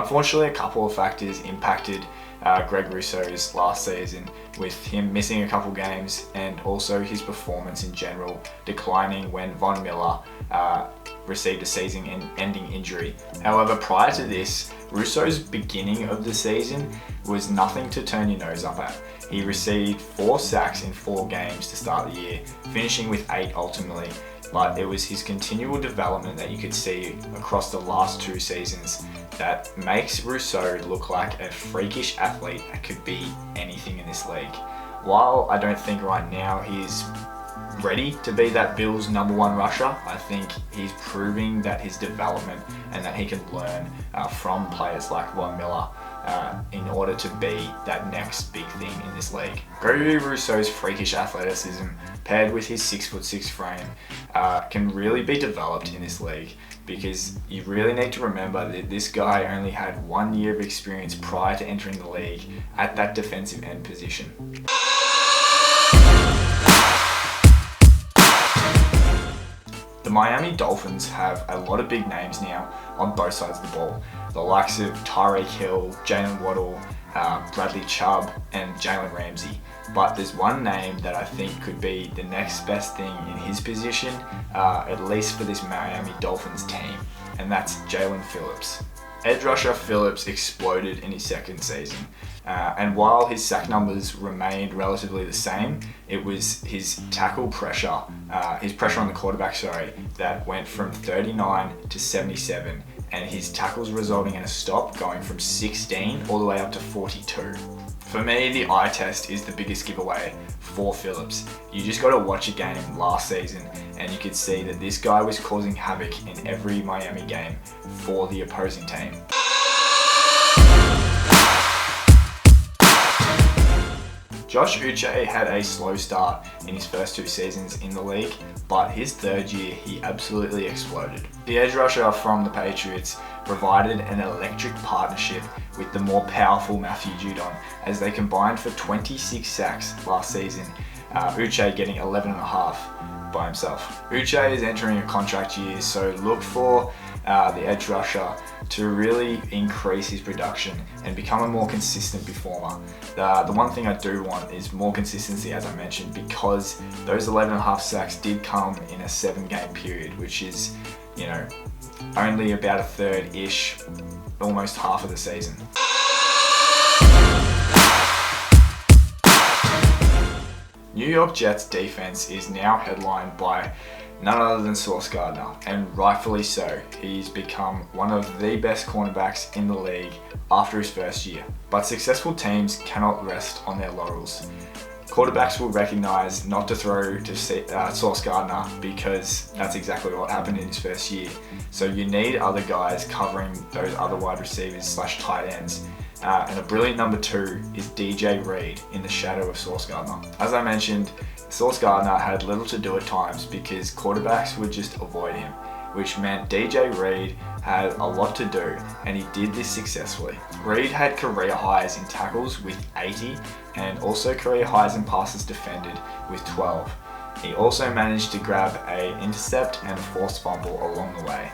Unfortunately, a couple of factors impacted Greg Russo's last season, with him missing a couple games and also his performance in general declining when Von Miller received a season-ending injury. However, prior to this, Russo's beginning of the season was nothing to turn your nose up at. He received 4 sacks in 4 games to start the year, finishing with 8 ultimately. But it was his continual development that you could see across the last 2 seasons that makes Russo look like a freakish athlete that could be anything in this league. While I don't think right now he's ready to be that Bills #1 rusher, I think he's proving that his development and that he can learn from players like Von Miller in order to be that next big thing in this league. Gregory Russo's freakish athleticism paired with his 6'6" frame can really be developed in this league, because you really need to remember that this guy only had 1 year of experience prior to entering the league at that defensive end position. The Miami Dolphins have a lot of big names now on both sides of the ball. The likes of Tyreek Hill, Jalen Waddle, Bradley Chubb, and Jalen Ramsey. But there's one name that I think could be the next best thing in his position, at least for this Miami Dolphins team, and that's Jalen Phillips. Edge rusher Phillips exploded in his second season, and while his sack numbers remained relatively the same, it was his tackle pressure, his pressure on the quarterback, that went from 39 to 77, and his tackles resulting in a stop going from 16 all the way up to 42. For me, the eye test is the biggest giveaway for Phillips. You just got to watch a game last season and you could see that this guy was causing havoc in every Miami game for the opposing team. Josh Uche had a slow start in his first 2 seasons in the league, but his 3rd year he absolutely exploded. The edge rusher from the Patriots provided an electric partnership with the more powerful Matthew Judon as they combined for 26 sacks last season, Uche getting 11.5 by himself. Uche is entering a contract year, so look for the edge rusher to really increase his production and become a more consistent performer. The one thing I do want is more consistency, as I mentioned, because those 11.5 sacks did come in a 7-game period, which is, only about a third-ish, almost half of the season. New York Jets defense is now headlined by none other than Sauce Gardner, and rightfully so. He's become one of the best cornerbacks in the league after his first year. But successful teams cannot rest on their laurels. Quarterbacks will recognize not to throw to Sauce Gardner, because that's exactly what happened in his first year. So you need other guys covering those other wide receivers / tight ends. And a brilliant number 2 is DJ Reed in the shadow of Sauce Gardner. As I mentioned, Sauce Gardner had little to do at times because quarterbacks would just avoid him, which meant DJ Reed had a lot to do, and he did this successfully. Reed had career highs in tackles with 80 and also career highs in passes defended with 12. He also managed to grab an intercept and a forced fumble along the way.